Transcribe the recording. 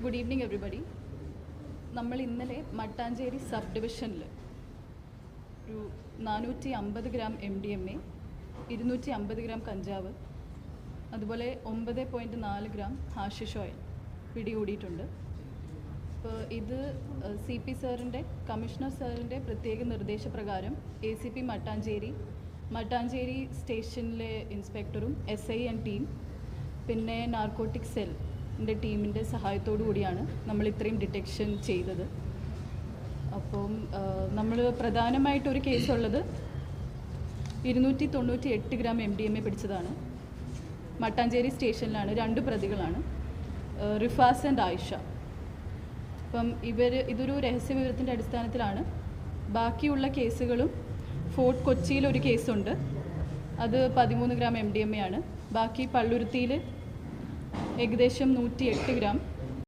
Good evening everybody. നമ്മൾ ഇന്നലെ Mattancherry sub ഡിവിഷനിൽ ഒരു 450 ഗ്രാം MDMA, 250 ഗ്രാം കഞ്ചാവ്, അതുപോലെ 9.4 ഗ്രാം ഹാഷിഷ് ഓയിൽ പിടികൂടിയിട്ടുണ്ട്. അപ്പോൾ ഇത് CP സാറിൻ്റെ, കമ്മീഷണർ സാറിൻ്റെ പ്രത്യേക നിർദ്ദേശപ്രകാരം ACP മട്ടാഞ്ചേരി സ്റ്റേഷനിലെ ഇൻസ്പെക്ടറും SI ആൻഡ് ടീം, പിന്നെ നാർക്കോട്ടിക് സെല്ലിൻ്റെ ടീമിൻ്റെ സഹായത്തോടു കൂടിയാണ് നമ്മൾ ഇത്രയും ഡിറ്റക്ഷൻ ചെയ്തത്. അപ്പം നമ്മൾ പ്രധാനമായിട്ടൊരു കേസുള്ളത് 298 ഗ്രാം MDMA പിടിച്ചതാണ്. മട്ടാഞ്ചേരി സ്റ്റേഷനിലാണ്. 2 പ്രതികളാണ്, റിഫാസ് ആൻഡ് ആയിഷ. അപ്പം ഇതൊരു രഹസ്യവിവരത്തിൻ്റെ അടിസ്ഥാനത്തിലാണ്. ബാക്കിയുള്ള കേസുകളും ഫോർട്ട് കൊച്ചിയിലൊരു കേസുണ്ട്, അത് 13 ഗ്രാം MDMA ആണ്. ബാക്കി പള്ളുരുത്തിയിൽ ഏകദേശം 108 ഗ്രാം